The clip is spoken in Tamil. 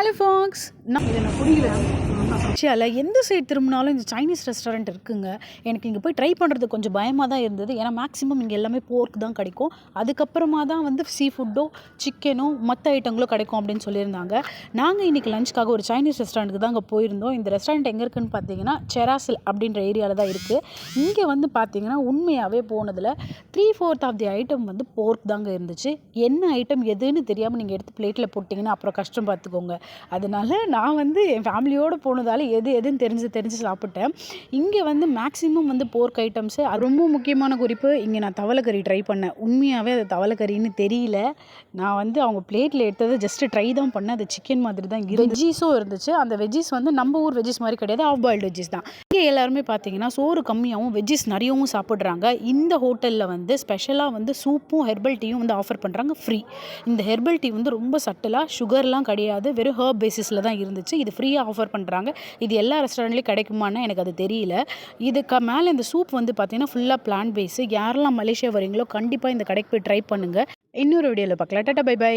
ஹலோ ஃபாக்ஸ், நான் ஏஷியாவில் எந்த சைடு திரும்பினாலும் இந்த சைனீஸ் ரெஸ்டாரண்ட் இருக்குங்க. எனக்கு இங்கே போய் ட்ரை பண்ணுறது கொஞ்சம் பயமாக தான் இருந்தது. ஏன்னா மேக்ஸிமம் இங்கே எல்லாமே போர்க் தான் கிடைக்கும். அதுக்கப்புறமா தான் வந்து சீ ஃபுட்டோ சிக்கனோ மற்ற ஐட்டங்களோ கிடைக்கும் அப்படின்னு சொல்லியிருந்தாங்க. நாங்கள் இன்றைக்கி லஞ்சுக்காக ஒரு சைனீஸ் ரெஸ்டாரண்ட்டுக்கு தான் அங்கே போயிருந்தோம். இந்த ரெஸ்டாரண்ட் எங்கே இருக்குதுன்னு பார்த்தீங்கன்னா செராசில் அப்படின்ற ஏரியாவில் தான் இருக்குது. இங்கே வந்து பார்த்தீங்கன்னா உண்மையாகவே போனதில் 3/4 ஆஃப் தி ஐட்டம் வந்து போர்க் தாங்க இருந்துச்சு. என்ன ஐட்டம் எதுன்னு தெரியாமல் நீங்கள் எடுத்து பிளேட்டில் போட்டிங்கன்னா அப்புறம் கஷ்டம் பார்த்துக்கோங்க. அதனால நான் வந்து என் ஃபேமிலியோடு போனதால் எதுன்னு தெரிஞ்சு சாப்பிட்டேன். இங்கே வந்து மேக்ஸிமம் வந்து போர்க் ஐட்டம்ஸு. ரொம்ப முக்கியமான குறிப்பு, இங்கே நான் தவளைக்கறி ட்ரை பண்ணேன். உண்மையாகவே அது தவளைக்கறின்னு தெரியல. நான் வந்து அவங்க பிளேட்டில் எடுத்தது ஜஸ்ட்டு ட்ரை தான் பண்ணேன். அது சிக்கன் மாதிரி தான் இருந்துச்சு. வெஜ்ஜீஸும் இருந்துச்சு. அந்த வெஜ்ஜீஸ் வந்து நம்ம ஊர் வெஜ்ஜீஸ் மாதிரி கிடையாது, ஆஃப் பாயில்டு வெஜ்ஜீஸ் தான். இங்கே எல்லாருமே பார்த்தீங்கன்னா சோறு கம்மியாகவும் வெஜ்ஜீஸ் நிறையவும் சாப்பிட்றாங்க. இந்த ஹோட்டலில் வந்து ஸ்பெஷலாக வந்து சூப்பும் ஹெர்பல் டீயும் வந்து ஆஃபர் பண்ணுறாங்க ஃப்ரீ. இந்த ஹெர்பல் டீ வந்து ரொம்ப சட்டலாக சுகர்லாம் கிடையாது, வெறும் ஹர்ப் பேசிஸில் தான் இருந்துச்சு. இது ஃப்ரீயாக ஆஃபர் பண்ணுறாங்க. இது எல்லா ரெஸ்டாரண்ட்லேயும் கிடைக்குமான்னு எனக்கு அது தெரியல. இதுக்கு மேலே இந்த சூப் வந்து பார்த்தீங்கன்னா ஃபுல்லாக பிளான்ட் பேஸு. யாரெல்லாம் மலேசியா வரீங்களோ கண்டிப்பாக இந்த கடைக்கு போய் ட்ரை பண்ணுங்கள். இன்னொரு வீடியோவில் பார்க்கலாம். Tata, bye by.